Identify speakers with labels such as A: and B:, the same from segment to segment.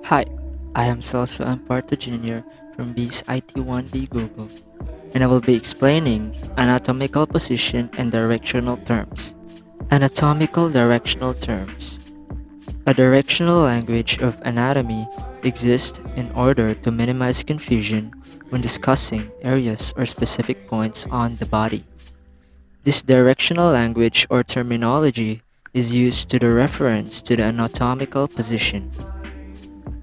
A: Hi, I am Celso and Puerto Jr. from BSIT 1D Google, and I will be explaining anatomical position and directional terms. Anatomical directional terms. A directional language of anatomy exists in order to minimize confusion when discussing areas or specific points on the body. This directional language or terminology is used to the reference to the anatomical position.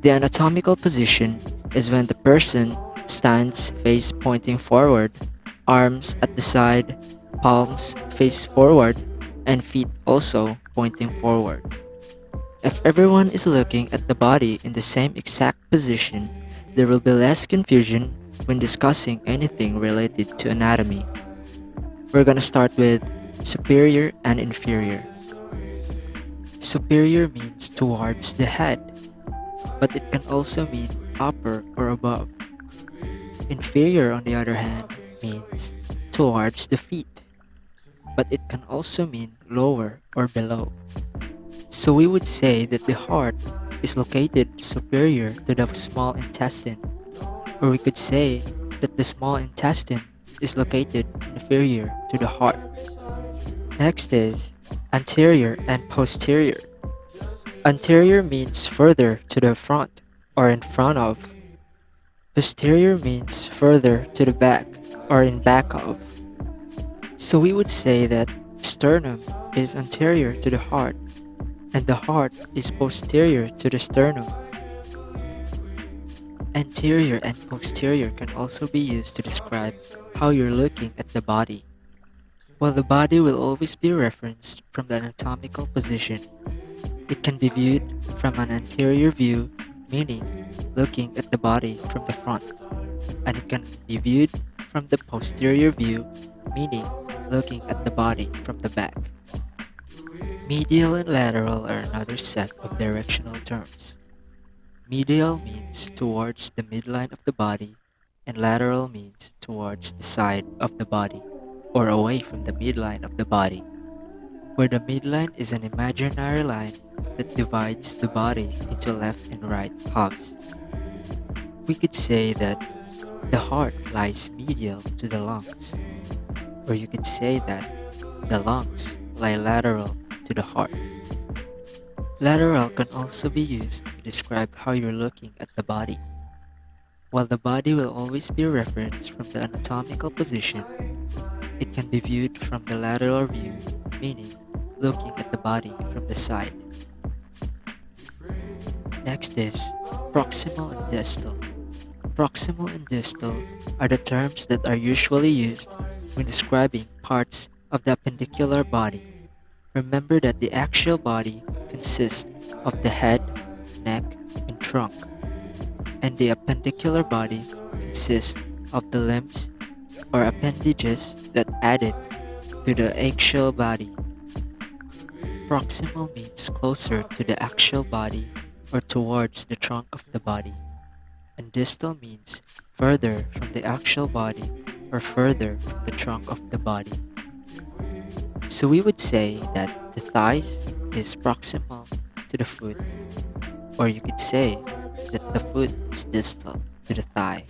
A: The anatomical position is when the person stands face pointing forward, arms at the side, palms face forward, and feet also pointing forward. If everyone is looking at the body in the same exact position, there will be less confusion when discussing anything related to anatomy. We're gonna start with superior and inferior. Superior means towards the head, but it can also mean upper or above. Inferior, on the other hand, means towards the feet, but it can also mean lower or below. So we would say that the heart is located superior to the small intestine, or we could say that the small intestine is located inferior to the heart. Next is anterior and posterior. Anterior means further to the front or in front of. Posterior means further to the back or in back of. So we would say that sternum is anterior to the heart and the heart is posterior to the sternum. Anterior and posterior can also be used to describe how you're looking at the body. While the body will always be referenced from the anatomical position, it can be viewed from an anterior view, meaning looking at the body from the front, and it can be viewed from the posterior view, meaning looking at the body from the back. Medial and lateral are another set of directional terms. Medial means towards the midline of the body, and lateral means towards the side of the body, or away from the midline of the body, where the midline is an imaginary line that divides the body into left and right halves. We could say that the heart lies medial to the lungs, or you could say that the lungs lie lateral to the heart. Lateral can also be used to describe how you're looking at the body. While the body will always be referenced from the anatomical position, it can be viewed from the lateral view, meaning looking at the body from the side. Next is proximal and distal. Proximal and distal are the terms that are usually used when describing parts of the appendicular body. Remember that the axial body consists of the head, neck, and trunk, and the appendicular body consists of the limbs or appendages that added to the axial body. Proximal means closer to the axial body or towards the trunk of the body, and distal means further from the axial body or further from the trunk of the body. So we would say that the thighs is proximal to the foot, or you could say that the foot is distal to the thigh.